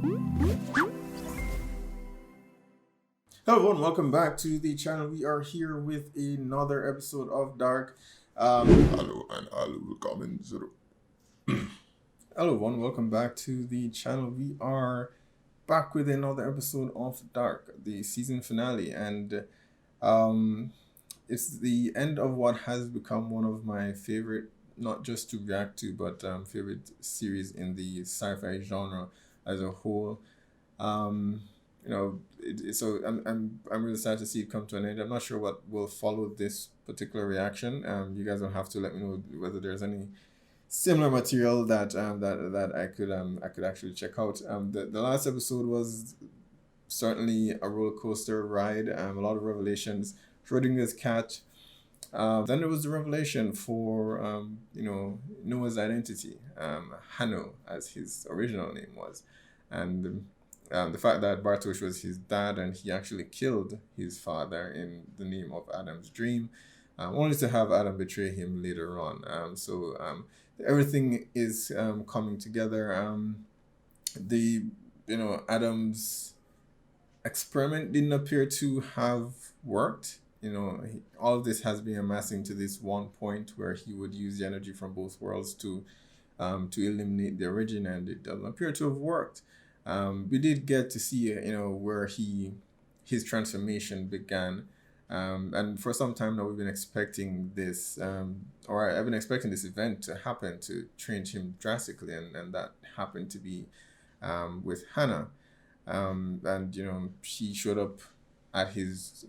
Hello everyone, welcome back to the channel. We are here with another episode of Dark. Hallo and hallo, willkommen zurück. Hello everyone, welcome back to the channel. We are back with another episode of Dark, the season finale, and it's the end of what has become one of my favorite, not just to react to, but favorite series in the sci-fi genre as a whole. Um, so I'm really sad to see it come to an end. I'm not sure what will follow this particular reaction. You guys will have to let me know whether there's any similar material that I could actually check out. The last episode was certainly a roller coaster ride. A lot of revelations. Schrodinger's cat. Then there was the revelation for Noah's identity, Hanno, as his original name was, and the fact that Bartosz was his dad and he actually killed his father in the name of Adam's dream, only to have Adam betray him later on. Everything is coming together. Adam's experiment didn't appear to have worked. All of this has been amassing to this one point where he would use the energy from both worlds to eliminate the origin, and it doesn't appear to have worked. We did get to see, where his transformation began. And for some time now, we've been expecting this, or I've been expecting this event to happen to change him drastically, and that happened to be with Hannah. And she showed up at his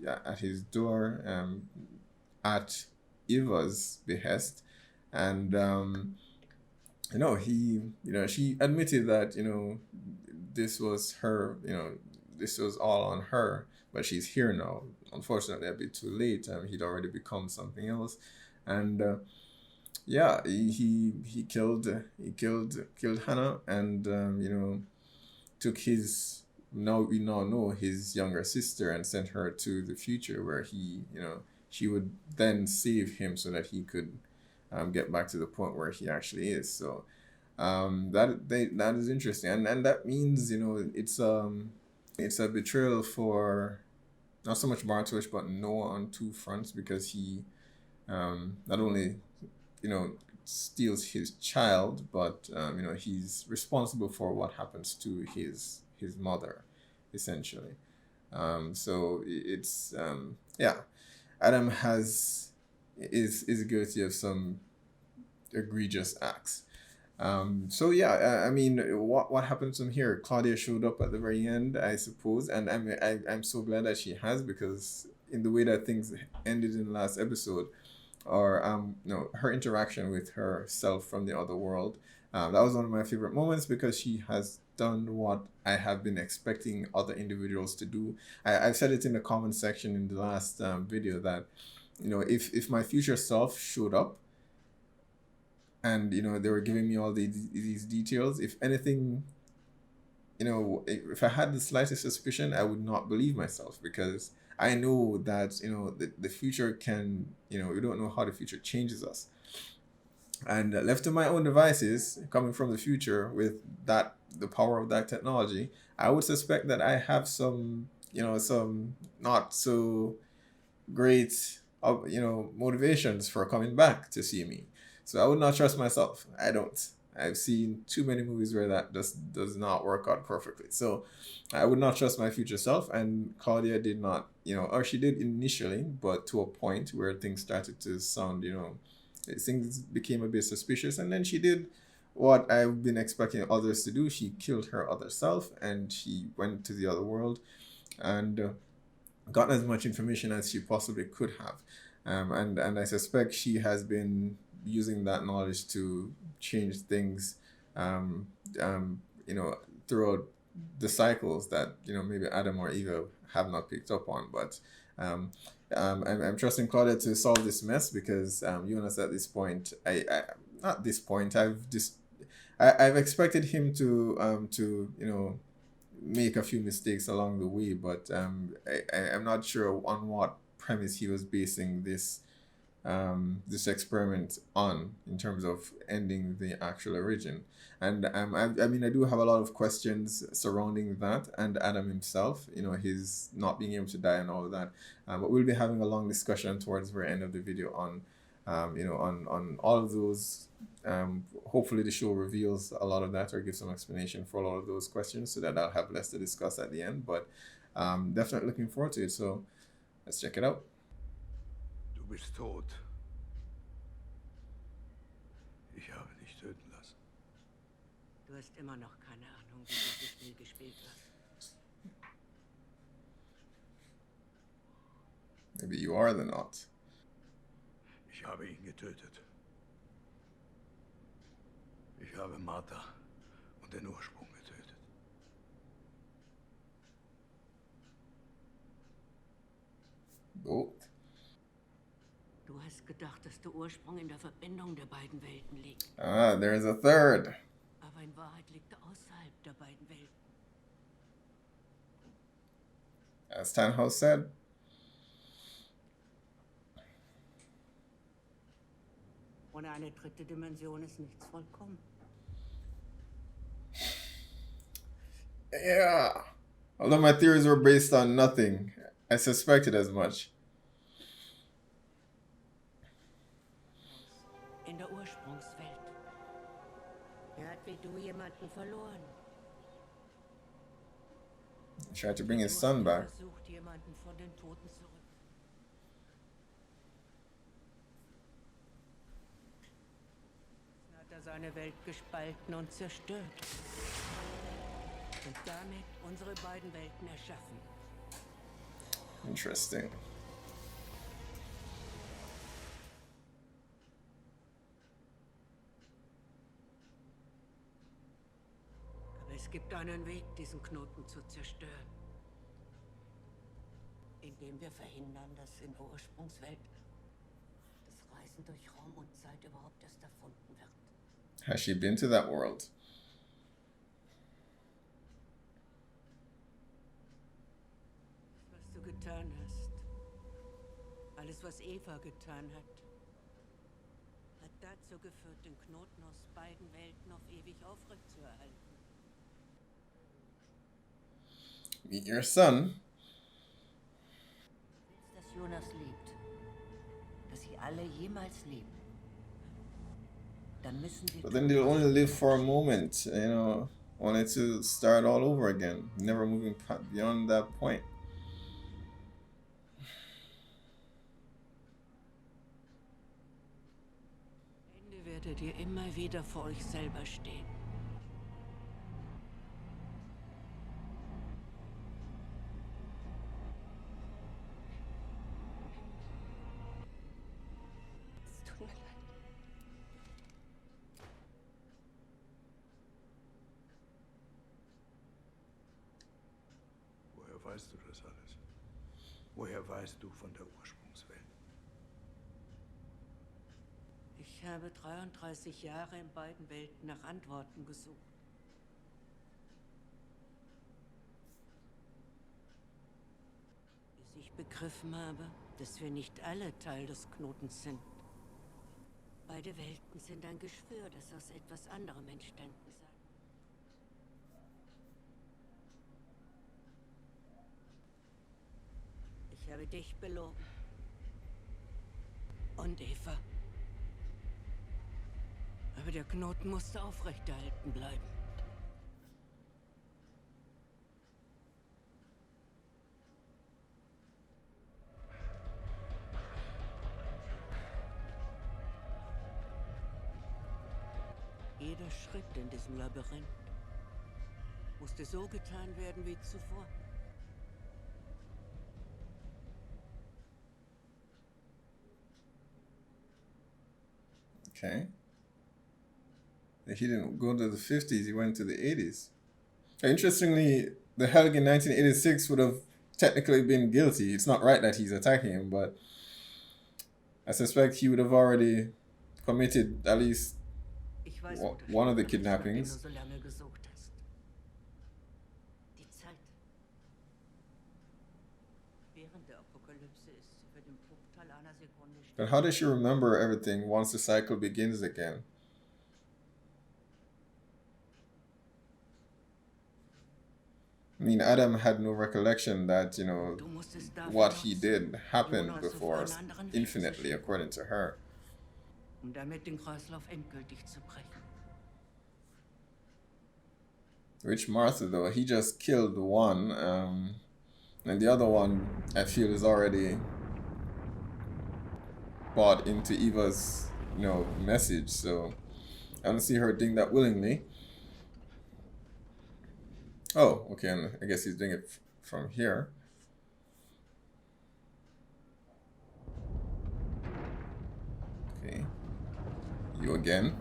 door at Eva's behest, and she admitted that this was her, this was all on her, but she's here now. Unfortunately, a bit too late. He'd already become something else, and he killed Hannah, and took his, we now know, his younger sister, and sent her to the future where she would then save him so that he could get back to the point where he actually is. So that is interesting, and that means it's a betrayal for not so much Bartosz but Noah on two fronts, because he not only steals his child, but he's responsible for what happens to his mother, essentially. So it's Adam is guilty of some egregious acts. What happens from here? Claudia showed up at the very end, I suppose, and I'm so glad that she has, because in the way that things ended in the last episode, or her interaction with herself from the other world, that was one of my favorite moments, because she has done what I have been expecting other individuals to do. I've said it in the comment section in the last video that if my future self showed up and they were giving me all these details, if anything, if I had the slightest suspicion, I would not believe myself, because I know that the future can, we don't know how the future changes us. And left to my own devices, coming from the future with the power of that technology, I would suspect that I have some not so great motivations for coming back to see me. So I would not trust myself. I don't. I've seen too many movies where that just does not work out perfectly. So I would not trust my future self. And Claudia did not, or she did initially, but to a point where things started to sound, things became a bit suspicious. And then she did what I've been expecting others to do. She killed her other self, and she went to the other world and got as much information as she possibly could have. And I suspect she has been using that knowledge to change things, throughout the cycles that maybe Adam or Eva have not picked up on. But I'm trusting Claudia to solve this mess, because Jonas at this point, I not this point, I've expected him to make a few mistakes along the way, but I'm not sure on what premise he was basing this this experiment on in terms of ending the actual origin. And I mean, I do have a lot of questions surrounding that and Adam himself, his not being able to die and all of that. But we'll be having a long discussion towards the very end of the video on, on all of those. Hopefully, the show reveals a lot of that or gives some explanation for a lot of those questions so that I'll have less to discuss at the end. But definitely looking forward to it. So let's check it out. Du bist tot. Ich habe dich töten lassen. Du hast immer noch keine Ahnung, wie dieses Spiel gespielt wird. Maybe you are the not. Ich habe ihn getötet. Ich habe Martha und den Ursprung getötet. Both. Du hast gedacht, dass der Ursprung in der Verbindung der beiden Welten liegt. Ah, there's a third. Aber in Wahrheit liegt er außerhalb der beiden Welten. As Tannhaus said. Ohne eine dritte Dimension ist nichts vollkommen. Yeah. Although my theories were based on nothing, I suspected as much. In der Ursprungswelt. Er hat wie du jemanden verloren. He tried to bring his son back. Versucht, jemanden von den Toten zurück. Hat er seine Welt gespalten und zerstört. Und damit unsere beiden Welten erschaffen. Interesting. Aber es gibt einen Weg, diesen Knoten zu zerstören. Indem wir verhindern, dass in der Ursprungswelt das Reisen durch Raum und Zeit überhaupt erst erfunden wird. Has she been to that world? Was du getan hast, alles, was Eva getan hat dazu geführt, den Knoten aus beiden Welten auf ewig aufrechtzuerhalten. Meet your son. Du willst, dass Jonas lebt. Dass sie alle jemals leben. Dann müssen wir. But then they'll only live for a moment, only to start all over again, never moving beyond that point. Am Ende werdet ihr immer wieder vor euch selber stehen. Es tut mir leid. Woher weißt du das alles? Woher weißt du von der Ursprungswelt? Ich habe 33 Jahre in beiden Welten nach Antworten gesucht. Bis ich begriffen habe, dass wir nicht alle Teil des Knotens sind. Beide Welten sind ein Geschwür, das aus etwas anderem entstanden sei. Ich habe dich belogen. Und Eva. Aber der Knoten musste aufrechterhalten bleiben. Jeder Schritt in diesem Labyrinth musste so getan werden wie zuvor. Okay. He didn't go to the 50s, he went to the 80s. Interestingly, the Helg in 1986 would have technically been guilty. It's not right that he's attacking him, but I suspect he would have already committed at least one of the kidnappings. So lange gesucht hast. Die Zeit. während der Apokalypse ist sie für den Bruchteil einer Sekunde still. But how does she remember everything once the cycle begins again? I mean, Adam had no recollection that, you know, Du musst es dafür what he nutzen, did happened Jonas before auf einen anderen Weg zu infinitely, schicken, according to her. um damit den Kreislauf endgültig zu brechen. Which Martha, though, he just killed one, and the other one, I feel, is already bought into Eva's, you know, message. So I don't see her doing that willingly. Oh, okay, and I guess he's doing it from here. Okay, you again.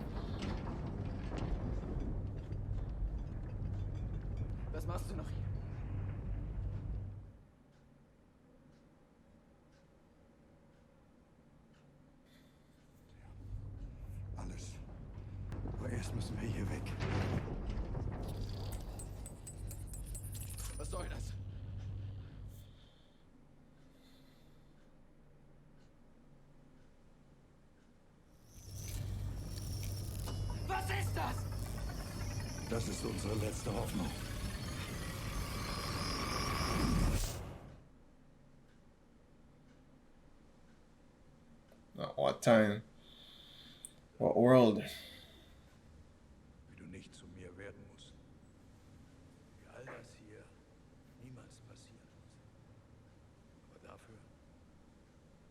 Was machst du noch hier? Alles. Aber erst müssen wir hier weg. Was soll das? Was ist das? Das ist unsere letzte Hoffnung. What time? What world? Wie du nicht zu mir werden musst. Wie all das hier niemals passieren muss. Aber dafür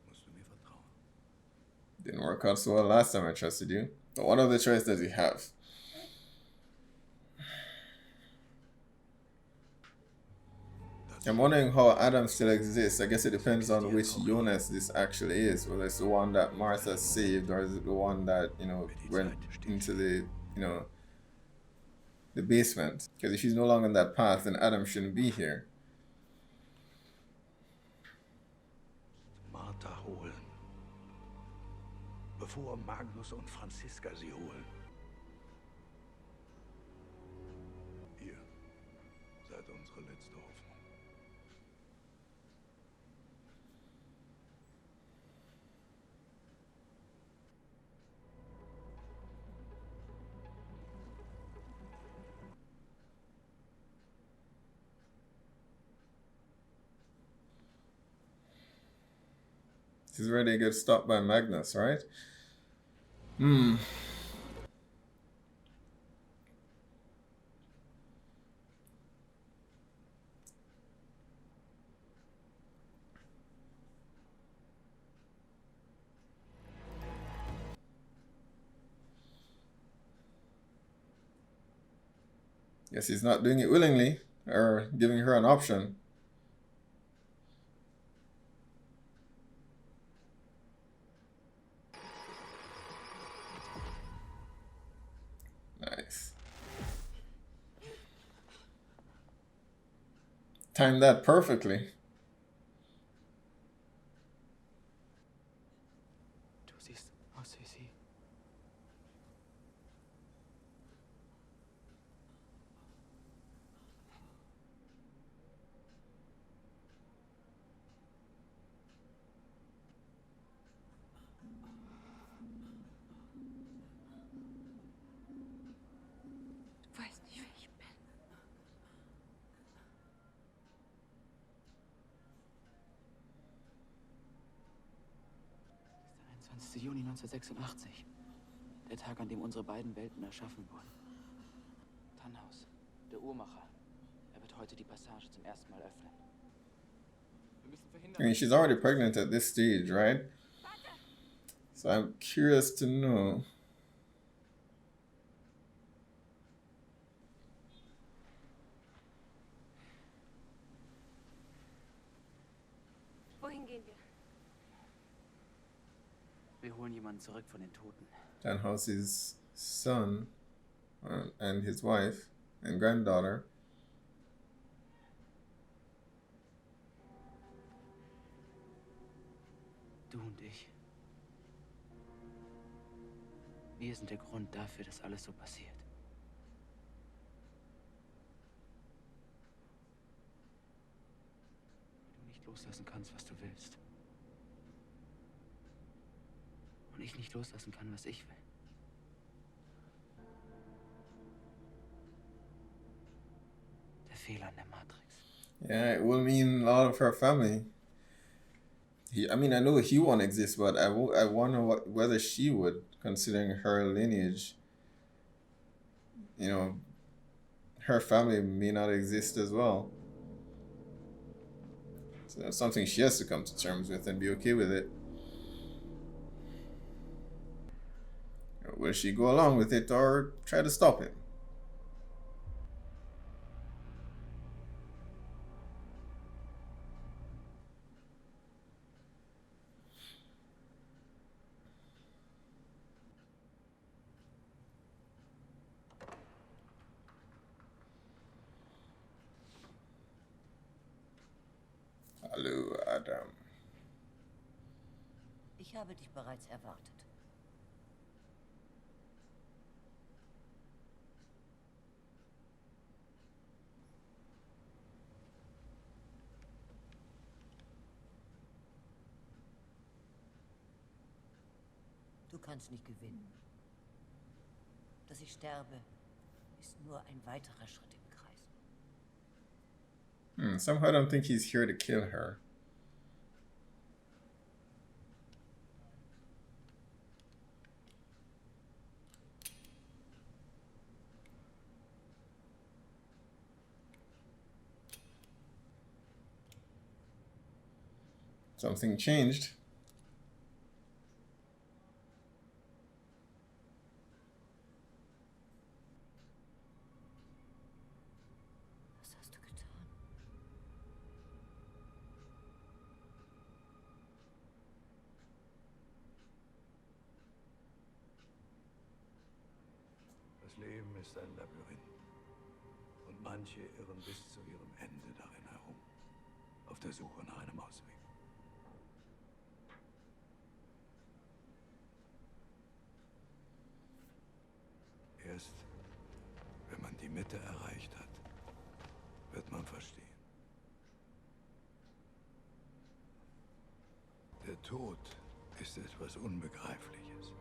musst du mir vertrauen. Didn't work out so well last time I trusted you. But what other choice does he have? I'm wondering how Adam still exists. I guess it depends on which Jonas this actually is. Whether it's the one that Martha saved, or is it the one that, you know, went into the, you know, the basement. Because if she's no longer on that path, then Adam shouldn't be here. Martha holen. Bevor Magnus und Franziska sie holen. Ihr seid unsere letzte Hoffnung. She's ready to get stopped by Magnus, right? Guess he's not doing it willingly, or giving her an option. Nice. Timed that perfectly. Du siehst aus wie sie. Du weißt nicht, wer ich bin. 21. Juni 1986. Der Tag, an dem unsere beiden Welten erschaffen wurden. Tannhaus, der Uhrmacher. Er wird heute die Passage zum ersten Mal öffnen. Wir müssen I verhindern. mean, she's already pregnant at this stage, right? So I'm curious to know. Wohin gehen wir? Wir holen jemanden zurück von den Toten. Tannhouse's son and his wife and granddaughter. Du und ich. Wir sind der Grund dafür, dass alles so passiert. Wie du nicht loslassen kannst, was du willst. Und ich nicht loslassen kann, was ich will. Der Fehler in der Matrix. Yeah, it will mean a lot of her family. I mean, I know he won't exist, but I wonder whether she would, considering her lineage. You know, her family may not exist as well. So it's something she has to come to terms with and be okay with it. Will she go along with it or try to stop it? Hallo, Adam. Ich habe dich bereits erwartet. Du kannst nicht gewinnen. Dass ich sterbe, ist nur ein weiterer Schritt im Kreis. Somehow I don't think he's here to kill her. Something changed. Was hast du getan? Das Leben ist ein Labyrinth. Und manche irren bis zu ihrem Ende darin herum, auf der Suche nach einem Ausweg. Erst wenn man die Mitte erreicht hat, wird man verstehen. Der Tod ist etwas Unbegreifliches.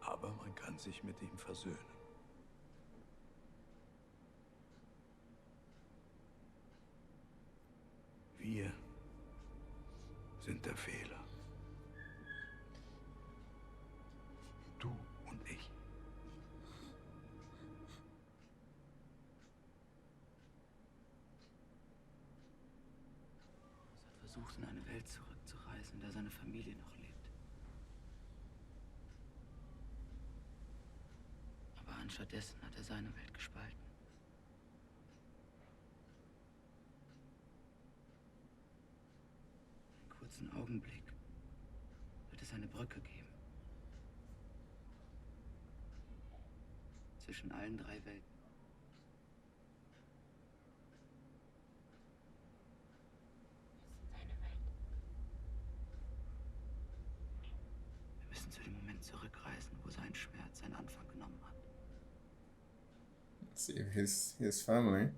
Aber man kann sich mit ihm versöhnen. Wir sind der Fehler. Du und ich. Es hat versucht, in eine Welt zurückzureisen, in der seine Familie noch lebt. Aber anstattdessen hat er seine Welt gespalten. Einen kurzen Augenblick wird es eine Brücke geben. Zwischen allen drei Welten. Wir müssen zu dem Moment zurückreisen, wo sein Schmerz seinen Anfang genommen hat. Save his family.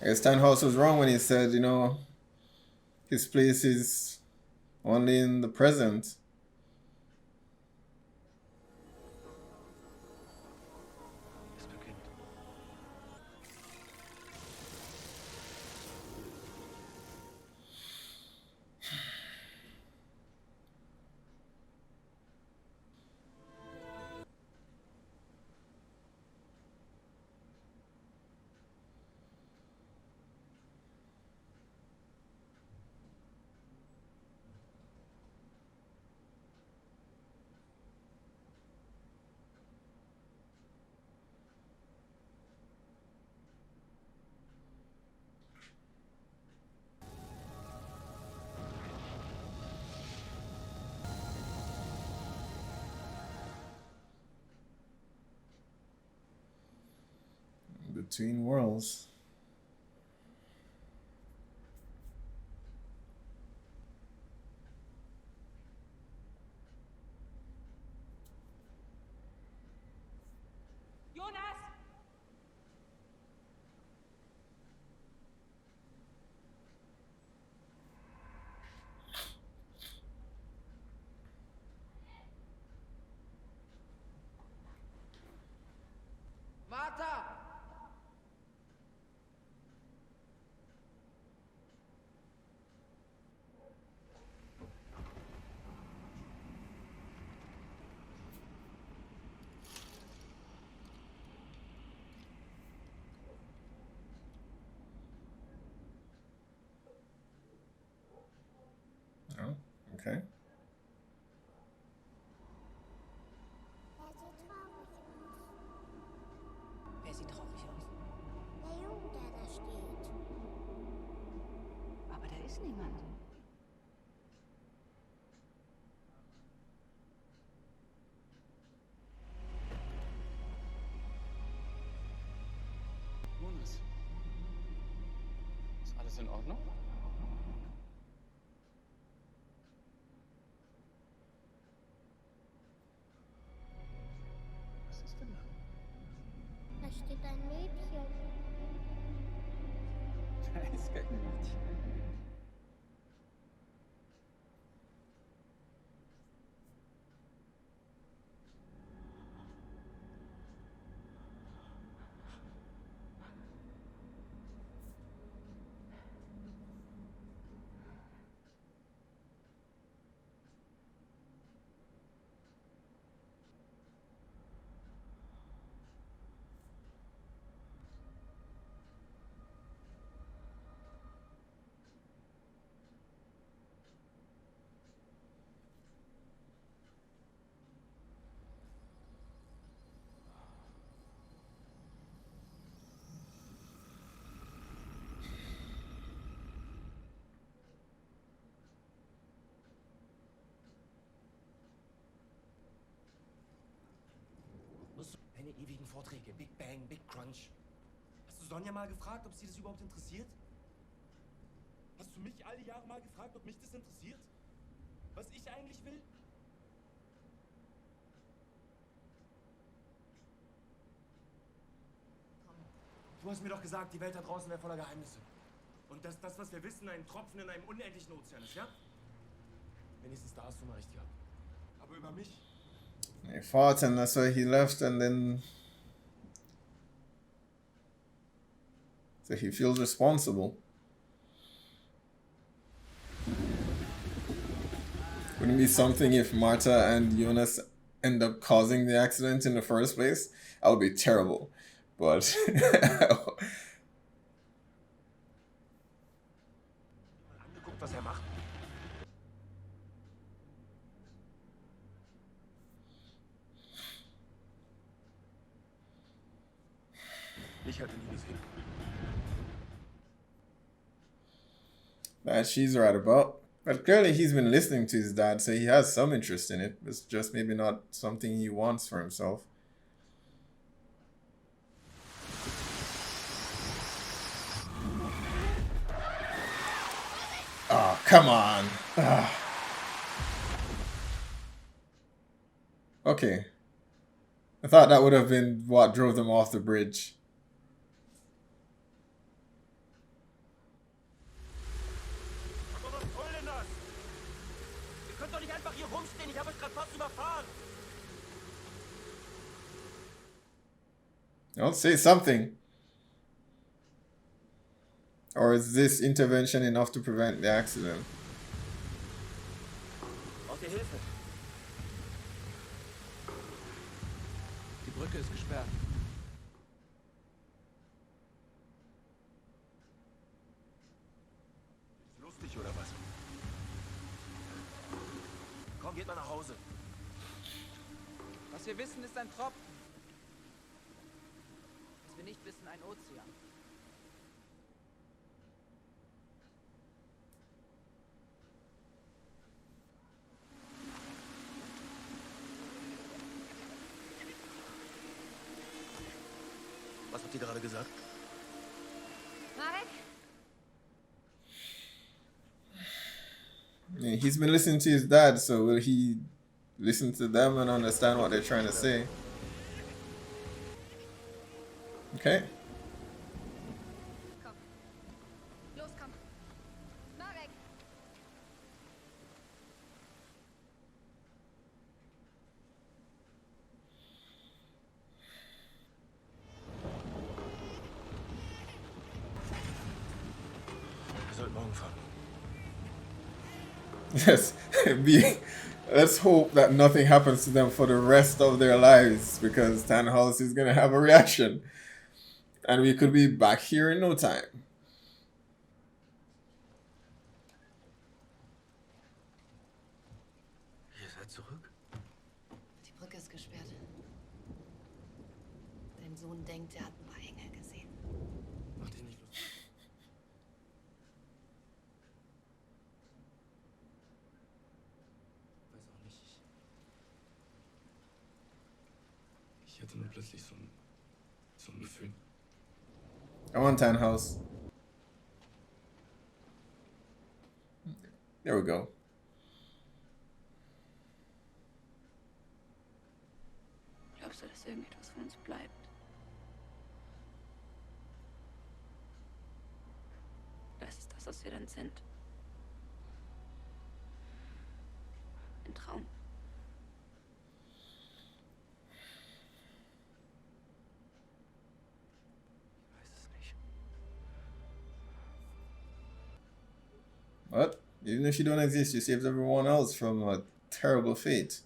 I guess Tannhaus was wrong when he said, his place is only in the present. Es beginnt. Between worlds. Okay. Wer sieht traurig aus? Der Junge, der da steht. Aber da ist niemand. Jonas. Ist alles in Ordnung? Was ist denn da? Da steht ein Mädchen. Da ist kein Mädchen. Deine ewigen Vorträge, Big Bang, Big Crunch. Hast du Sonja mal gefragt, ob sie das überhaupt interessiert? Hast du mich alle Jahre mal gefragt, ob mich das interessiert? Was ich eigentlich will? Du hast mir doch gesagt, die Welt da draußen wäre voller Geheimnisse. Und dass das, was wir wissen, ein Tropfen in einem unendlichen Ozean ist, ja? Wenigstens da hast du mal recht gehabt. Aber über mich? He fought, and that's why he left, and then so he feels responsible. Wouldn't it be something if Marta and Jonas end up causing the accident in the first place? That would be terrible. But Angeguckt, was er macht. Ich hatte nie gesehen. that she's right about. But clearly he's been listening to his dad, so he has some interest in it. It's just maybe not something he wants for himself. Oh, come on. Ah. Okay. I thought that would have been what drove them off the bridge. Aber was soll denn das? Ihr könnt doch nicht einfach hier rumstehen. Ich habe euch gerade fast überfahren. Don't say something. Or is this intervention enough to prevent the accident? Braucht ihr Hilfe? Die Brücke ist gesperrt. Ist lustig oder was? Komm, geht mal nach Hause. Was wir wissen, ist ein Tropfen. Was wir nicht wissen, ein Ozean. Was habt ihr gerade gesagt? Marek? Yeah, he's been listening to his dad, so will he listen to them and understand what they're trying to say? Okay. Komm. Los, komm. Marek! Wir sollten morgen fahren. Yes. Let's hope that nothing happens to them for the rest of their lives, because Tannhaus is gonna have a reaction. And we could be back here in no time. seid zurück? Die Brücke ist gesperrt. Dein Sohn denkt, er hat ein paar Engel gesehen. Mach dich nicht lustig. Weiß auch nicht. Ich hatte nur plötzlich so ein Gefühl. I want townhouse. There we go. Glaubst du, dass irgendetwas von uns bleibt? Das ist das, was wir dann sind. Ein Traum. Ich weiß es nicht. What? Even if you don't exist, you saved everyone else from a terrible fate.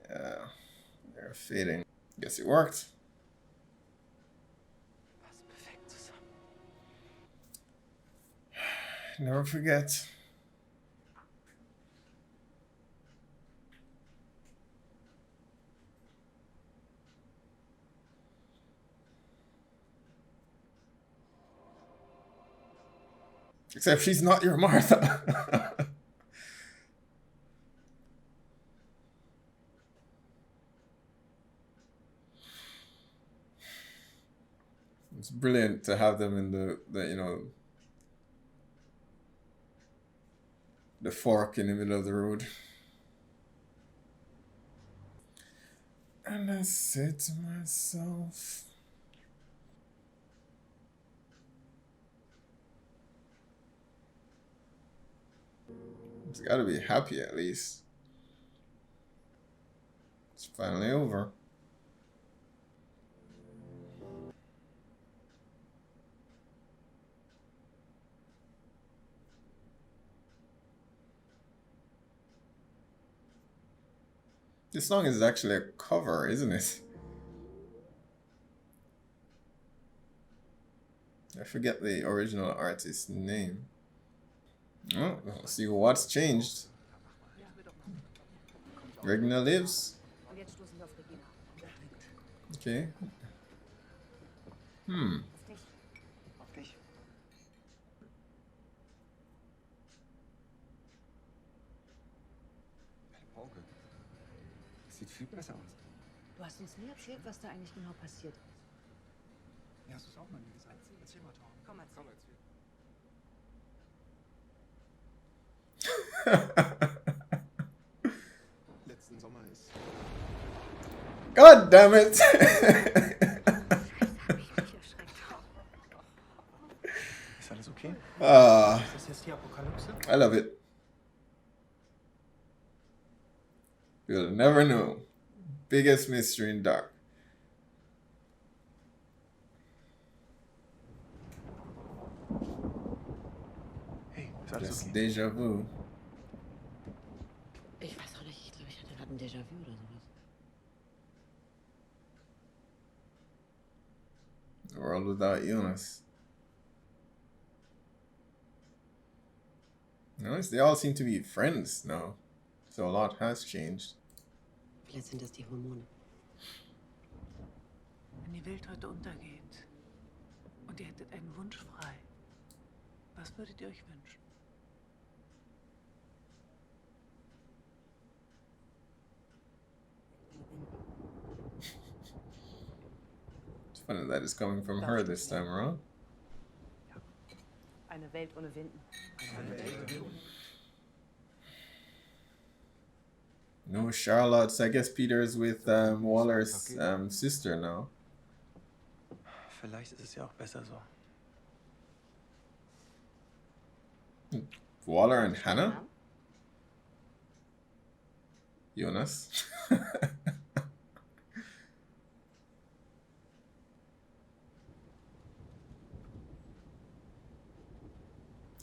Yeah, they're fading. Guess it worked. Passt perfekt zusammen. Never forget. Except she's not your Martha. It's brilliant to have them in the fork in the middle of the road. And I said to myself, it's gotta be happy at least. It's finally over. This song is actually a cover, isn't it? I forget the original artist's name. Oh, let's see what's changed. Regina lives. Und jetzt stoßen wir auf Regina. Okay. Auf dich. Eine Pauke. Das sieht viel besser aus. Du hast uns nie erzählt, was da eigentlich genau passiert ist. Ja, hast du es auch mal nie gesagt. Erzähl mal, Tom. Komm, erzähl. Komm, erzähl. Letzten Sommer ist. God damn it! Ist alles okay? Ah, Ist das jetzt die Apokalypse? I love it. You'll never know. Biggest mystery in dark. Hey, ist alles Just okay? deja vu. Ich weiß auch nicht, ich glaube, ich hatte gerade ein Déjà-vu oder sowas. A world without Jonas. Notice they all seem to be friends now. So a lot has changed. Vielleicht sind das die Hormone. Wenn die Welt heute untergeht und ihr hättet einen Wunsch frei, was würdet ihr euch wünschen? It's funny that it's coming from her this time around. Eine Welt ohne Winden. No Charlotte's. I guess Peter's with Waller's sister now. Vielleicht ist es ja auch besser so. Waller and Hannah? Jonas?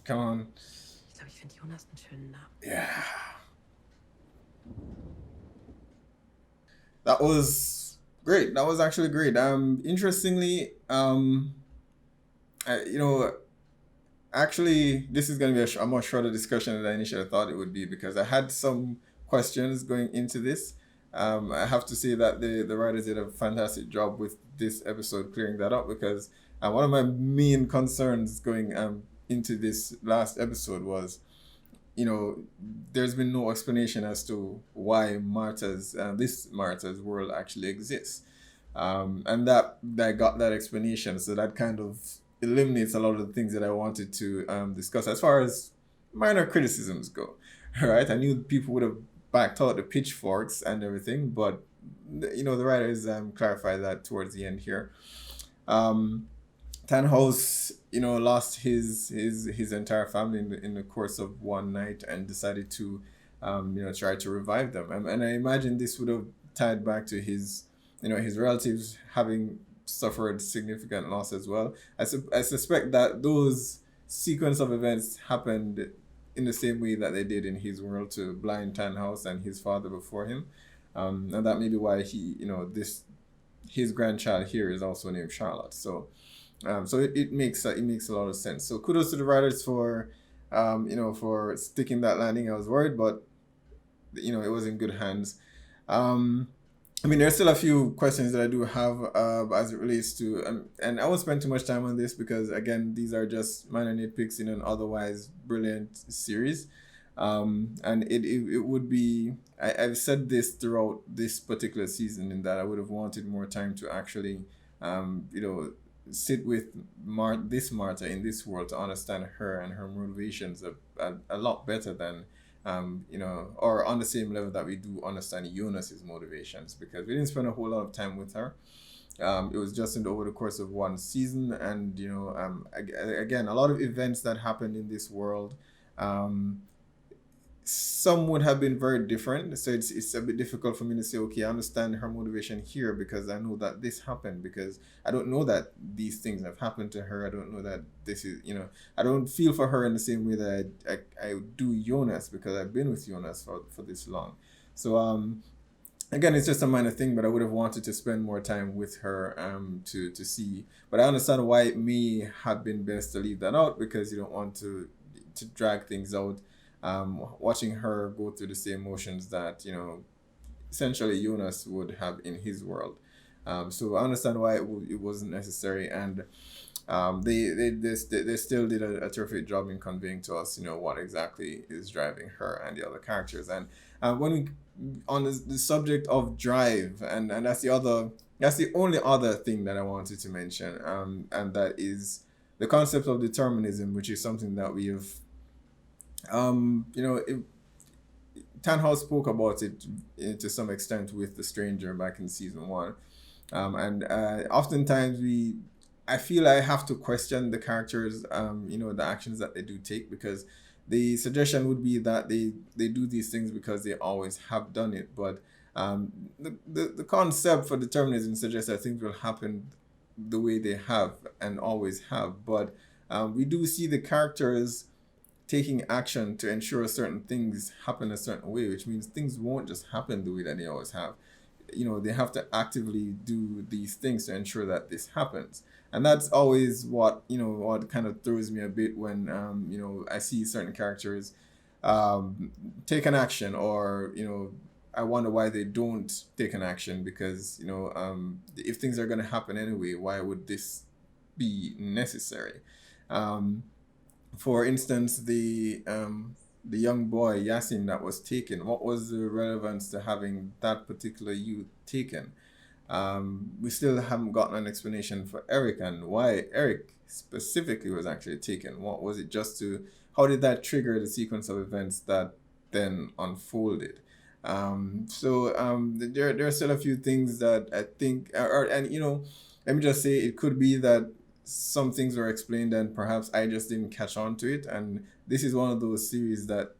Come on. Ich glaube, ich finde Jonas einen schönen Namen. Yeah. That was Great. That was actually great. Interestingly, you know, actually, this is going to be a much shorter discussion than I initially thought it would be because I had some questions going into this. I have to say that the writers did a fantastic job with this episode clearing that up because one of my main concerns going into this last episode was, there's been no explanation as to why this Martha's world actually exists. And that got that explanation, so that kind of eliminates a lot of the things that I wanted to discuss as far as minor criticisms go. Right, I knew people would have backed out the pitchforks and everything, but the writers clarified that towards the end here. Tannhaus, lost his entire family in the course of one night and decided to, try to revive them. And I imagine this would have tied back to his relatives having suffered significant loss as well. I suspect that those sequence of events happened in the same way that they did in his world to blind Tannhaus and his father before him. And that may be why his grandchild here is also named Charlotte. So it makes a lot of sense. So kudos to the writers for for sticking that landing. I was worried, but it was in good hands. I mean, there's still a few questions that I do have as it relates to, and I won't spend too much time on this because again, these are just minor nitpicks in an otherwise brilliant series. And it would be, I've said this throughout this particular season in that I would have wanted more time to actually sit with this Martha in this world to understand her and her motivations a lot better than or on the same level that we do understand Jonas's motivations, because we didn't spend a whole lot of time with her. It was just over the course of one season, and again, a lot of events that happened in this world. Some would have been very different, so it's a bit difficult for me to say, okay, I understand her motivation here because I know that this happened, because I don't know that these things have happened to her. I don't know that this is, I don't feel for her in the same way that I do Jonas, because I've been with Jonas for this long. So again, it's just a minor thing, but I would have wanted to spend more time with her to see. But I understand why it may have been best to leave that out, because you don't want to drag things out. Watching her go through the same motions that essentially Jonas would have in his world. So I understand why it wasn't necessary, and they still did a terrific job in conveying to us what exactly is driving her and the other characters. And when we on the subject of drive, and that's the only other thing that I wanted to mention, and that is the concept of determinism, which is something that we have Tannhaus spoke about it to some extent with The Stranger back in season 1. And oftentimes I feel I have to question the characters, the actions that they do take, because the suggestion would be that they do these things because they always have done it. But the concept for determinism suggests that things will happen the way they have and always have. But we do see the characters taking action to ensure certain things happen a certain way, which means things won't just happen the way that they always have. They have to actively do these things to ensure that this happens. And that's always what kind of throws me a bit when I see certain characters take an action, or I wonder why they don't take an action, because if things are going to happen anyway, why would this be necessary? For instance, the young boy Yasin that was taken, what was the relevance to having that particular youth taken? We still haven't gotten an explanation for Eric and why Eric specifically was actually taken. What was it how did that trigger the sequence of events that then unfolded? There are still a few things that I think let me just say, it could be that some things were explained and perhaps I just didn't catch on to it, and this is one of those series that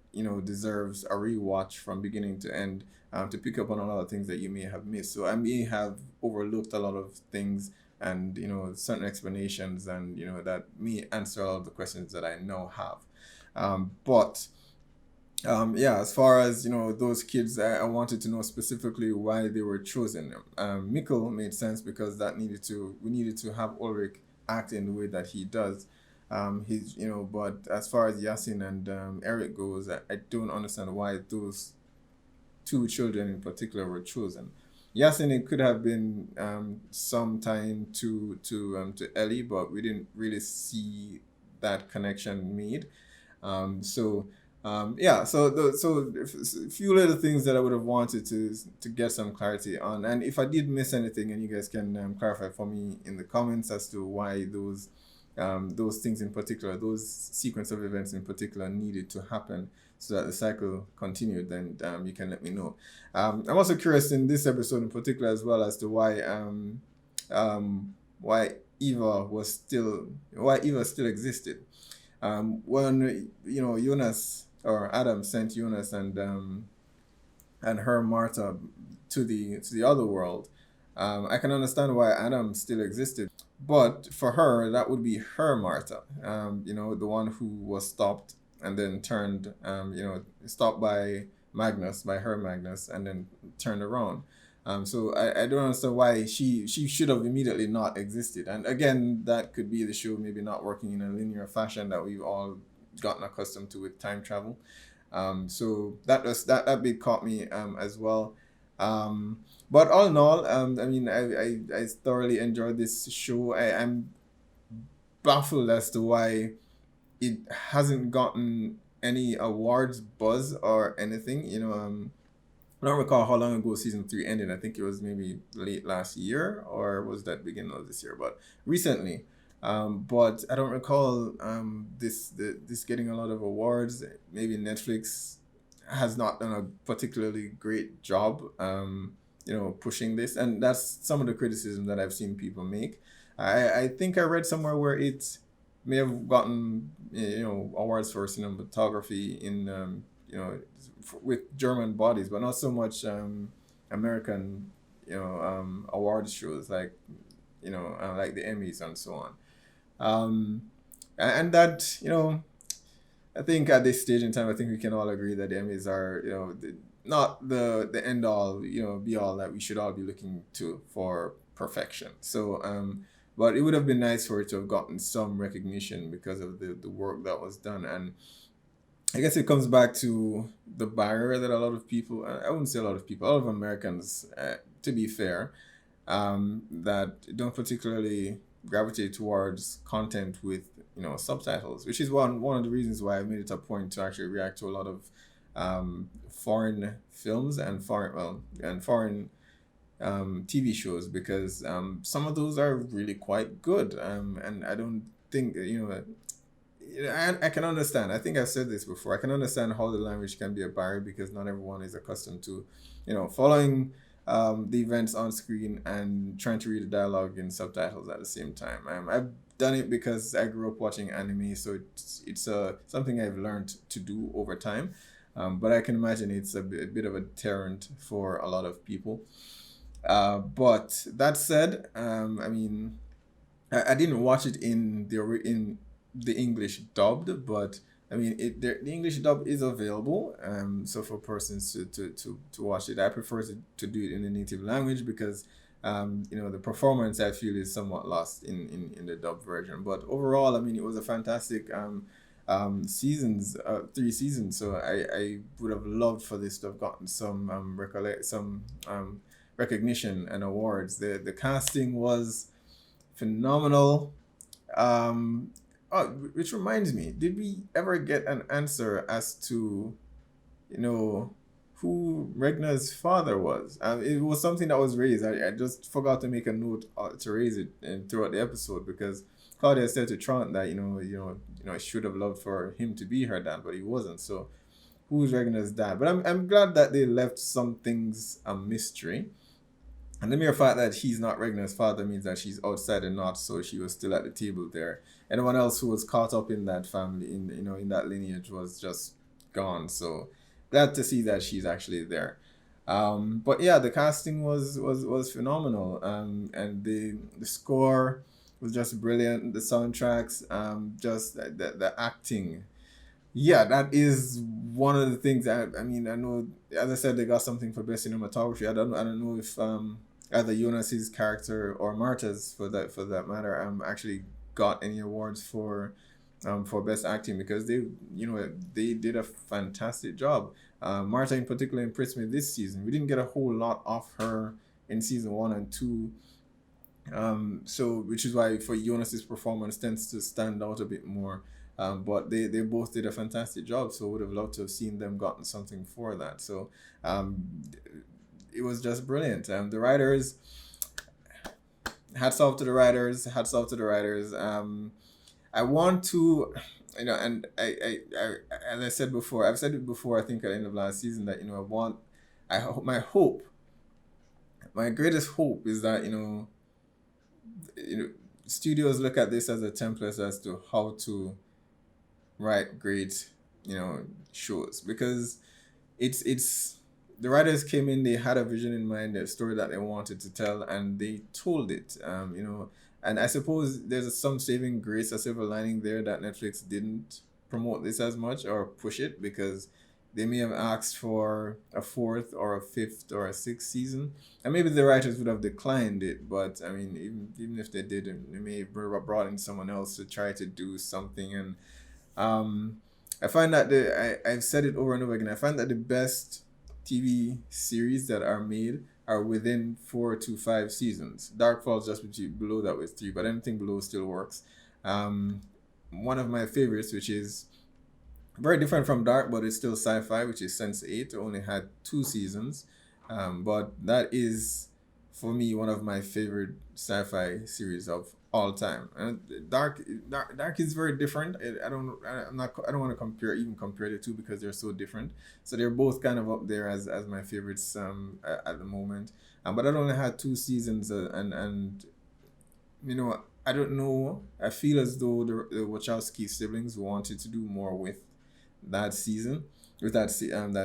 deserves a rewatch from beginning to end, to pick up on a lot of things that you may have missed. So I may have overlooked a lot of things, and certain explanations, and that may answer a lot of the questions that I now have. But Yeah, as far as those kids, I wanted to know specifically why they were chosen. Mikkel made sense because we needed to have Ulrich act in the way that he does. But as far as Yasin and Eric goes, I don't understand why those two children in particular were chosen. Yasin, it could have been some time to Ellie, but we didn't really see that connection made. Yeah, so a few little things that I would have wanted to get some clarity on, and if I did miss anything, and you guys can clarify for me in the comments as to why those things in particular, those sequence of events in particular, needed to happen so that the cycle continued, then you can let me know. I'm also curious in this episode in particular as well as to why why Eva still existed. When Jonas or Adam sent Jonas and her Martha to the other world, I can understand why Adam still existed, but for her that would be her Martha, the one who was stopped and then turned, stopped by her Magnus, and then turned around. So I don't understand why she should have immediately not existed. And again, that could be the show maybe not working in a linear fashion that we've all gotten accustomed to with time travel. So that bit caught me as well. But all in all, I mean, I thoroughly enjoyed this show. I'm baffled as to why it hasn't gotten any awards buzz or anything. I don't recall how long ago season three ended. I think it was maybe late last year, or was that beginning of this year, but recently. But I don't recall this getting a lot of awards. Maybe Netflix has not done a particularly great job, pushing this, and that's some of the criticism that I've seen people make. I think I read somewhere where it may have gotten awards for cinematography in with German bodies, but not so much American award shows like like the Emmys and so on. And that I think at this stage in time, I think we can all agree that the Emmys are not the end all be all that we should all be looking to for perfection. So but it would have been nice for it to have gotten some recognition because of the work that was done. And I guess it comes back to the barrier that a lot of people, I wouldn't say a lot of people, a lot of Americans, to be fair, that don't particularly gravitate towards content with subtitles, which is one of the reasons why I made it a point to actually react to a lot of foreign films and foreign TV shows, because some of those are really quite good, and I don't think I can understand. I think I've said this before. I can understand how the language can be a barrier because not everyone is accustomed to, following the events on screen and trying to read the dialogue in subtitles at the same time. I've done it because I grew up watching anime, so it's something I've learned to do over time. But I can imagine it's a bit of a deterrent for a lot of people. But that said, I mean, I didn't watch it in the English dubbed, but I mean the English dub is available. So for persons to watch it, I prefer to do it in the native language because the performance I feel is somewhat lost in the dub version. But overall, I mean, it was a fantastic seasons, 3 seasons. So I would have loved for this to have gotten some recognition and awards. The casting was phenomenal. Oh, which reminds me, did we ever get an answer as to, who Regna's father was? It was something that was raised. I just forgot to make a note to raise it throughout the episode because Claudia said to Trant that I should have loved for him to be her dad, but he wasn't. So, who's Regna's dad? But I'm glad that they left some things a mystery. And the mere fact that he's not Regna's father means that she's outside and not, so she was still at the table there. Anyone else who was caught up in that family, in that lineage, was just gone. So glad to see that she's actually there. But yeah, the casting was phenomenal. And the score was just brilliant. The soundtracks, just the acting. Yeah, that is one of the things. I mean, I know, as I said, they got something for best cinematography. I don't know if either Jonas's character or Marta's, for that matter, actually got any awards for best acting, because they did a fantastic job. Marta in particular impressed me this season. We didn't get a whole lot of her in season 1 and 2. So which is why for Jonas's performance tends to stand out a bit more. But they both did a fantastic job, so would have loved to have seen them gotten something for that. So it was just brilliant. The writers, hats off to the writers, hats off to the writers. I want to, and as I said before, I've said it before, I think at the end of last season, that, my greatest hope is that, studios look at this as a template as to how to write great, shows, because it's the writers came in, they had a vision in mind, a story that they wanted to tell, and they told it. And I suppose there's some saving grace, a silver lining there, that Netflix didn't promote this as much or push it, because they may have asked for a fourth or a fifth or a sixth season, and maybe the writers would have declined it. But I mean, even if they didn't, they may have brought in someone else to try to do something. And I find that I've said it over and over again. I find that the best TV series that are made are within 4 to 5 seasons. Dark Falls just below that with 3, but anything below still works. One of my favorites, which is very different from Dark, but it's still sci-fi, which is Sense8, only had 2 seasons. But that is, for me, one of my favorite sci-fi series of all time. And Dark is very different. I don't want to compare the two, because they're so different. So they're both kind of up there as my favorites at the moment. But it only had 2 seasons, and I don't know. I feel as though the Wachowski siblings wanted to do more with that season, with that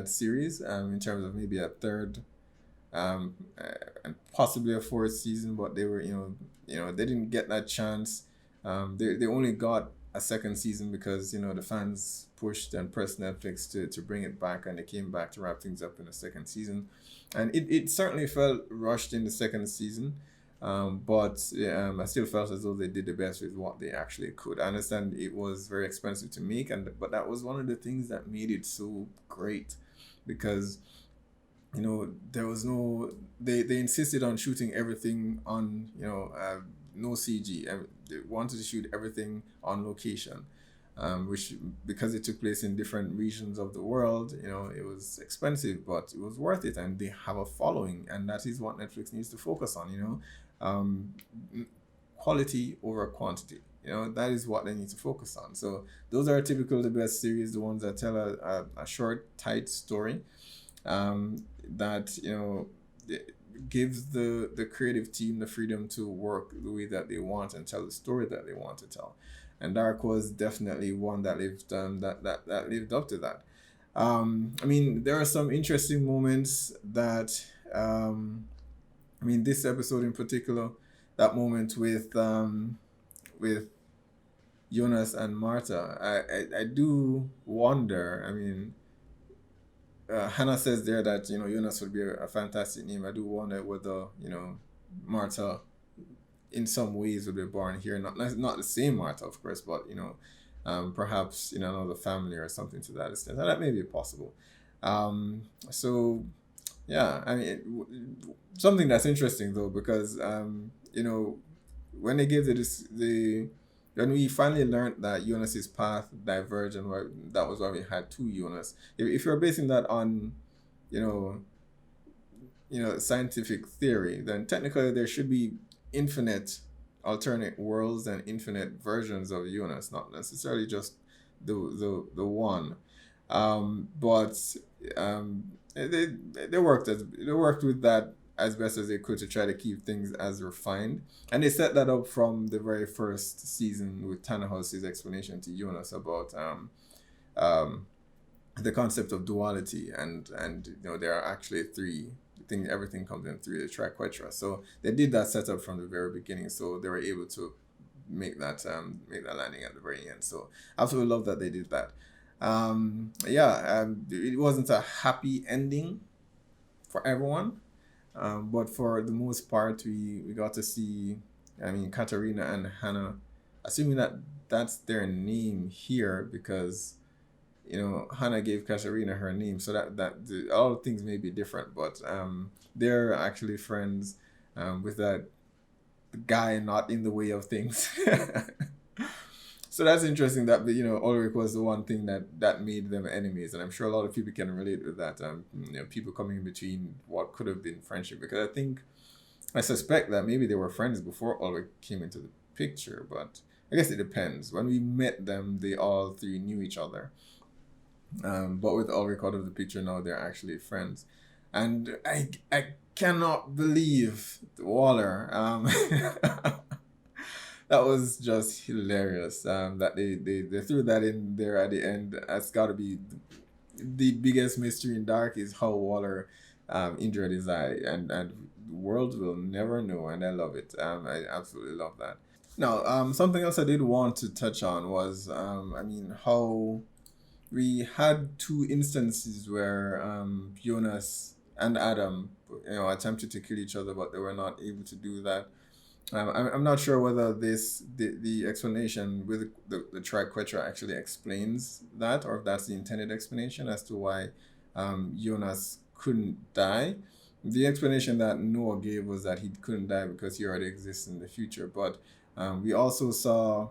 series, in terms of maybe a third, and possibly a fourth season, but they were they didn't get that chance. They only got a second season because the fans pushed and pressed Netflix to bring it back, and they came back to wrap things up in the second season, and it certainly felt rushed in the second season. But I still felt as though they did the best with what they actually could. I understand it was very expensive to make, but that was one of the things that made it so great, because there was they insisted on shooting everything on no CG. They wanted to shoot everything on location, which, because it took place in different regions of the world, it was expensive, but it was worth it, and they have a following, and that is what Netflix needs to focus on. Quality over quantity. That is what they need to focus on. So those are typical the best series, the ones that tell a short, tight story, that gives the creative team the freedom to work the way that they want and tell the story that they want to tell. And Dark was definitely one that lived that lived up to that. I mean, there are some interesting moments that this episode in particular, that moment with Jonas and Marta, I do wonder. I mean, Hannah says there that Jonas would be a fantastic name. I do wonder whether Marta in some ways would be born here, not the same Marta, of course, but perhaps in another family or something to that extent. And that may be possible. So yeah, I mean, something that's interesting though, because when they gave when we finally learned that Jonas's path diverged, and that was why we had 2 Jonas. If you're basing that on scientific theory, then technically there should be infinite alternate worlds and infinite versions of Jonas, not necessarily just the one. But they worked with that as best as they could to try to keep things as refined, and they set that up from the very first season with Tannhaus's explanation to Jonas about the concept of duality, and there are actually 3 things. Everything comes in 3, the triquetra. So they did that setup from the very beginning, so they were able to make that landing at the very end. So I absolutely love that they did that. it wasn't a happy ending for everyone. But for the most part, we got to see, I mean, Katarina and Hannah, assuming that that's their name here because, Hannah gave Katarina her name, so all things may be different, but they're actually friends with that guy not in the way of things. So that's interesting that Ulrich was the one thing that made them enemies, and I'm sure a lot of people can relate with that. People coming in between what could have been friendship, because I suspect that maybe they were friends before Ulrich came into the picture, but I guess it depends. When we met them, they all three knew each other. But with Ulrich out of the picture now, they're actually friends, and I cannot believe Waller. That was just hilarious. That they threw that in there at the end. That's got to be the biggest mystery in Dark, is how Waller injured his eye, and the world will never know, and I love it. I absolutely love that. Now, something else I did want to touch on was, how we had two instances where Jonas and Adam, attempted to kill each other, but they were not able to do that. I'm not sure whether the explanation with the triquetra actually explains that, or if that's the intended explanation as to why Jonas couldn't die. The explanation that Noah gave was that he couldn't die because he already exists in the future. But we also saw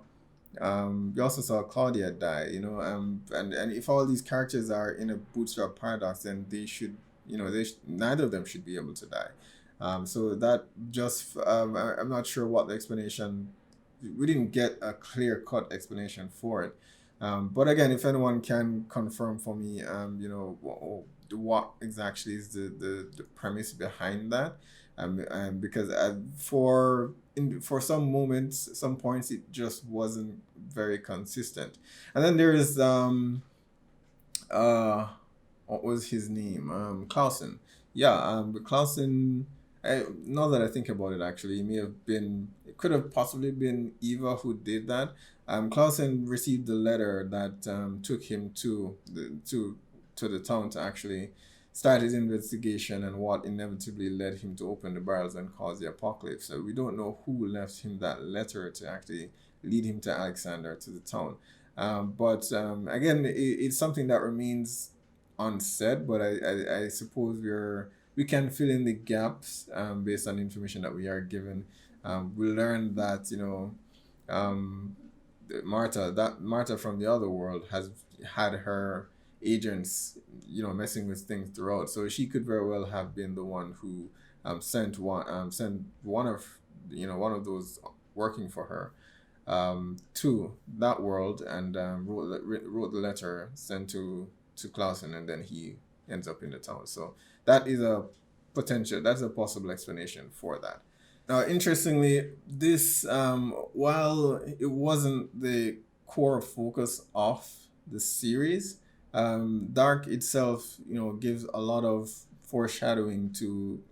Claudia die, and if all these characters are in a bootstrap paradox, then they should, neither of them should be able to die. So that just, I'm not sure what the explanation, we didn't get a clear cut explanation for it. But again, if anyone can confirm for me, what exactly is the premise behind that, because for some moments, some points, it just wasn't very consistent. And then there is what was his name? Clausen. Yeah, Clausen. Now that I think about it, actually, it could have possibly been Eva who did that. Clausen received the letter that took him to the town to actually start his investigation, and what inevitably led him to open the barrels and cause the apocalypse. So we don't know who left him that letter to actually lead him to Alexander, to the town. But again, it's something that remains unsaid, but I suppose we can fill in the gaps based on the information that we are given. We learned that Marta from the other world has had her agents messing with things throughout, so she could very well have been the one who sent one of those working for her to that world, and wrote the letter sent to Clausen, and then he ends up in the town. So that's a possible explanation for that. Now, interestingly, this, while it wasn't the core focus of the series, Dark itself, gives a lot of foreshadowing to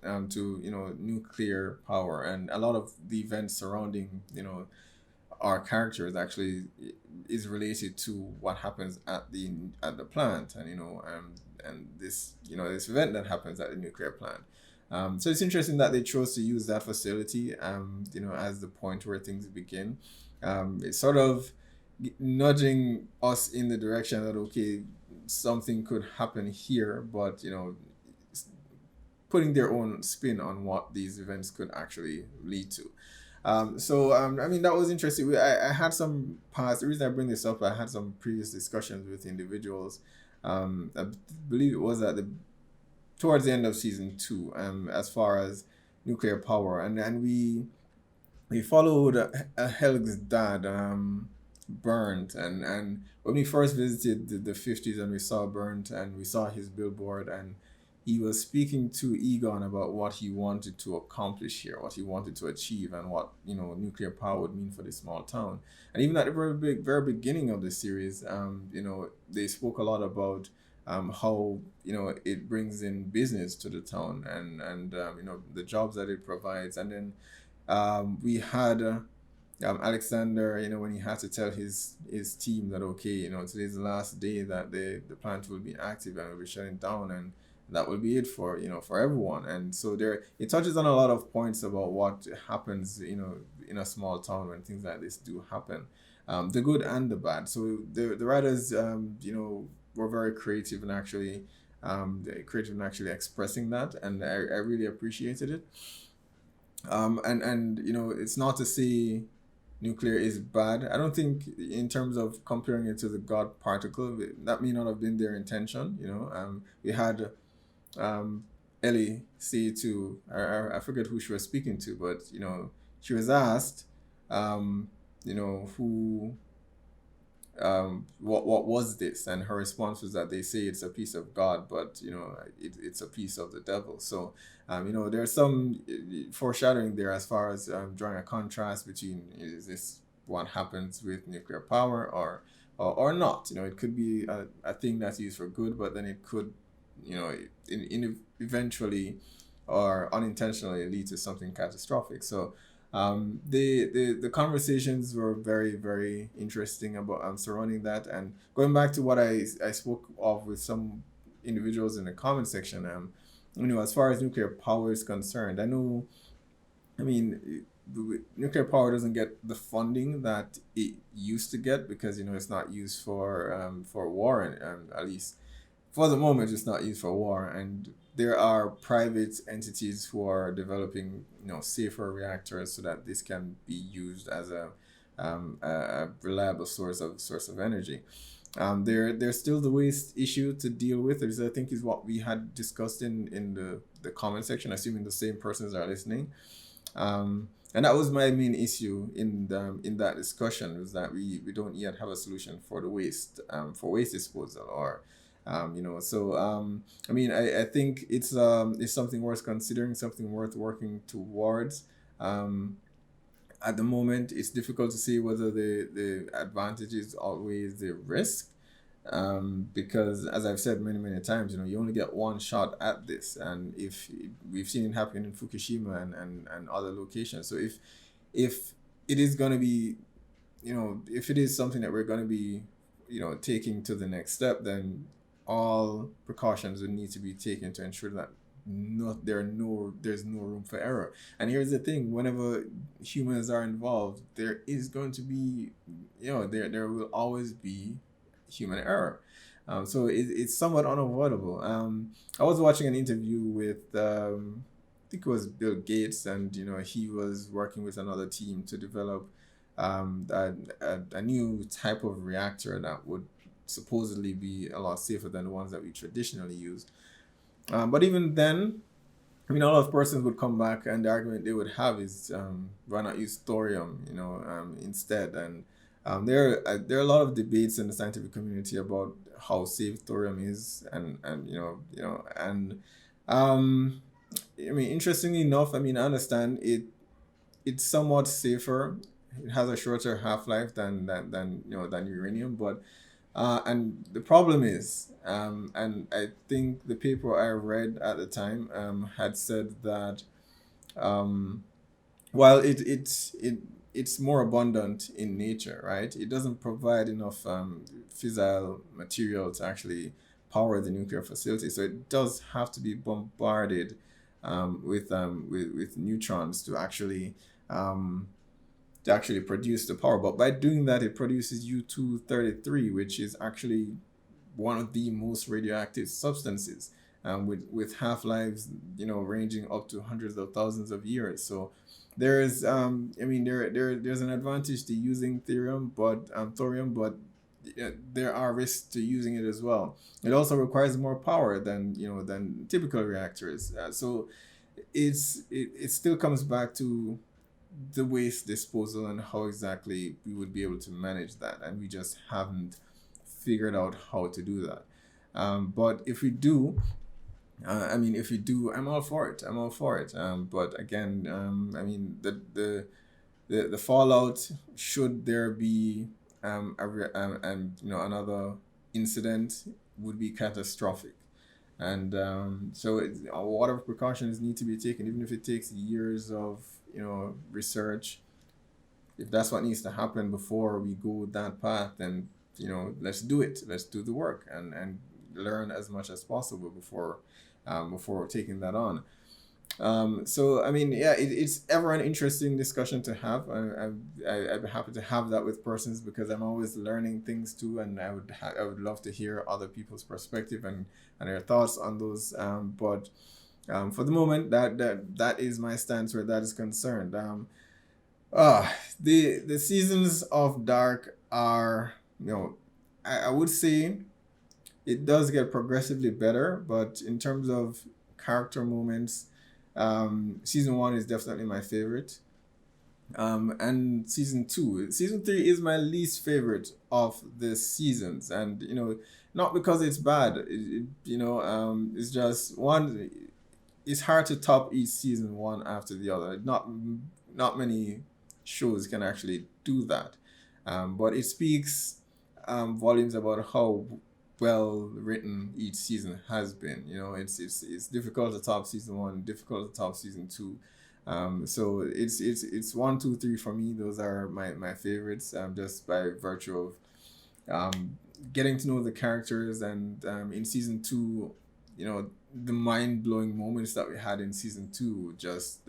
nuclear power, and a lot of the events surrounding our characters actually is related to what happens at the plant, and this event that happens at the nuclear plant. So it's interesting that they chose to use that facility, as the point where things begin. It's sort of nudging us in the direction that, okay, something could happen here, but putting their own spin on what these events could actually lead to. That was interesting. I had some past. The reason I bring this up, I had some previous discussions with individuals. I believe it was towards the end of season 2. As far as nuclear power, and we followed Helg's dad, Burnt, and when we first visited the 50s, and we saw Burnt, and we saw his billboard, and he was speaking to Egon about what he wanted to accomplish here, what he wanted to achieve, and what nuclear power would mean for this small town. And even at the very beginning of the series, they spoke a lot about how it brings in business to the town, and the jobs that it provides. And then we had Alexander, when he had to tell his team that, okay, today's the last day that the plant will be active and will be shutting down, and that will be it for for everyone. And so there, it touches on a lot of points about what happens in a small town when things like this do happen, the good and the bad. So the writers were very creative and actually expressing that, and I really appreciated it. And it's not to say nuclear is bad. I don't think, in terms of comparing it to the God particle, that may not have been their intention. We had Ellie say to, I forget who she was speaking to, but she was asked, who what was this, and her response was that they say it's a piece of God, but it's a piece of the devil. So there's some foreshadowing there as far as drawing a contrast between, is this what happens with nuclear power or not. It could be a thing that's used for good, but then it could eventually or unintentionally lead to something catastrophic. So the conversations were very, very interesting about surrounding that. And going back to what I spoke of with some individuals in the comment section, as far as nuclear power is concerned, I mean, nuclear power doesn't get the funding that it used to get, because it's not used for war, and at least for the moment it's not used for war. And there are private entities who are developing safer reactors so that this can be used as a reliable source of energy. There's still the waste issue to deal with. I think is what we had discussed in the comment section, assuming the same persons are listening. And that was my main issue in that discussion, was that we don't yet have a solution for the waste, for waste disposal, or I think it's something worth considering, something worth working towards. At the moment, it's difficult to say whether the advantages outweighs the risk, because, as I've said many, many times, you only get one shot at this, and if we've seen it happen in Fukushima and other locations. So if it is going to be, if it is something that we're going to be, taking to the next step, then all precautions would need to be taken to ensure that there's no room for error. And here's the thing: whenever humans are involved, there is going to be, there will always be human error. So it's somewhat unavoidable. I was watching an interview with, I think it was Bill Gates, and he was working with another team to develop a new type of reactor that would supposedly be a lot safer than the ones that we traditionally use. But even then, a lot of persons would come back, and the argument they would have is, why not use thorium, instead? And there are a lot of debates in the scientific community about how safe thorium is, and interestingly enough, I understand it's somewhat safer. It has a shorter half-life than uranium, but and the problem is, and I think the paper I read at the time had said that, while it's more abundant in nature, right? It doesn't provide enough fissile material to actually power the nuclear facility. So it does have to be bombarded with neutrons to actually produce the power. But by doing that, it produces U-233, which is actually one of the most radioactive substances, with half-lives ranging up to hundreds of thousands of years. So there's there's an advantage to using thorium, but there are risks to using it as well. It also requires more power than typical reactors. So it still comes back to the waste disposal and how exactly we would be able to manage that, and we just haven't figured out how to do that. But if we do, I'm all for it. But again, the fallout, should there be another incident, would be catastrophic. And so whatever precautions need to be taken, even if it takes years of research, if that's what needs to happen before we go that path, then let's do it. Let's do the work and learn as much as possible before taking that on. So I mean, yeah, it's ever an interesting discussion to have. I'm happy to have that with persons because I'm always learning things too, and I would love to hear other people's perspective and their thoughts on those. But for the moment, that is my stance where that is concerned. The seasons of Dark are, I would say it does get progressively better, but in terms of character moments, season 1 is definitely my favorite. And season 3 is my least favorite of the seasons, and not because it's bad. It's just one. It's hard to top each season one after the other. Not many shows can actually do that, but it speaks volumes about how well written each season has been. It's difficult to top season 1, difficult to top season 2. So it's 1, 2, 3 for me. Those are my favorites, just by virtue of getting to know the characters, and in season 2, the mind-blowing moments that we had in season 2 just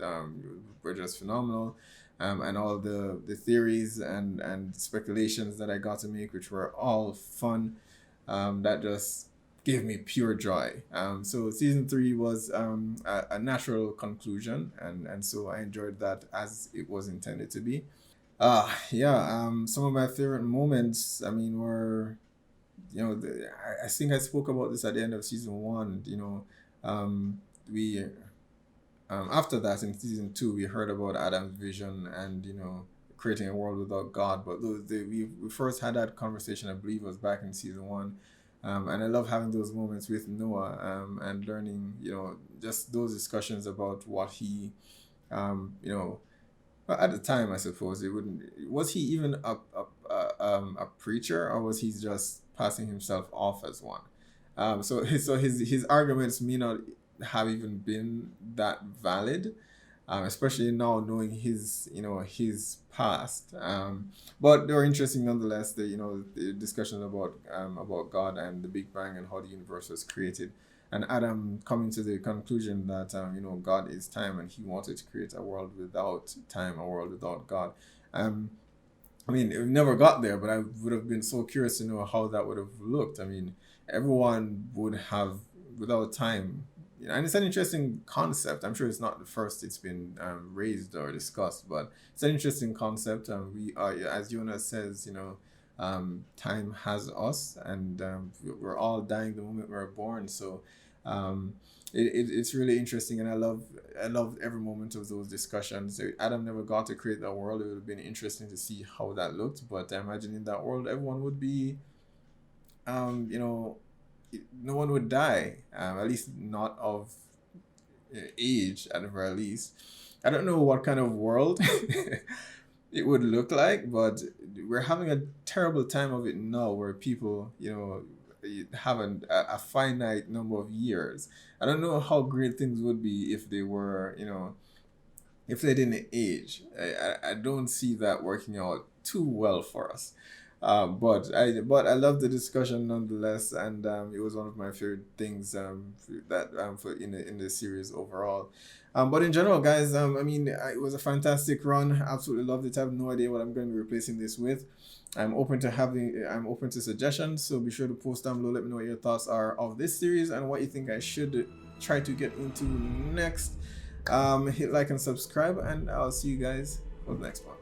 were just phenomenal. And all the theories and speculations that I got to make, which were all fun, that just gave me pure joy. So season 3 was a natural conclusion, and so I enjoyed that as it was intended to be. Some of my favorite moments, I mean, were, I think I spoke about this at the end of season 1. We after that, in season 2, we heard about Adam's vision and creating a world without God. But we first had that conversation, I believe, was back in season 1. And I love having those moments with Noah, and learning, just those discussions about what he, at the time, I suppose was he even a preacher, or was he just passing himself off as one? So his arguments may not have even been that valid, especially now knowing his past. But they were interesting nonetheless. The discussion about God and the Big Bang and how the universe was created, and Adam coming to the conclusion that God is time, and he wanted to create a world without time, a world without God. I mean, it never got there, but I would have been so curious to know how that would have looked. I mean, everyone would have, without time, and it's an interesting concept. I'm sure it's not the first it's been raised or discussed, but it's an interesting concept. We are, as Jonas says, time has us, and we're all dying the moment we're born. So it's really interesting, and I love every moment of those discussions. Adam never got to create that world. It would have been interesting to see how that looked, but I imagine in that world, everyone would be, no one would die, at least not of age, at the very least. I don't know what kind of world it would look like, but we're having a terrible time of it now, where people, have a finite number of years. I don't know how great things would be if they were, if they didn't age. I don't see that working out too well for us. But I love the discussion nonetheless, and it was one of my favorite things for in the series overall. But in general, guys, I mean, it was a fantastic run. Absolutely loved it. I have no idea what I'm going to be replacing this with. I'm open to suggestions, so be sure to post down below. Let me know what your thoughts are of this series and what you think I should try to get into next. Hit like and subscribe, and I'll see you guys for the next one.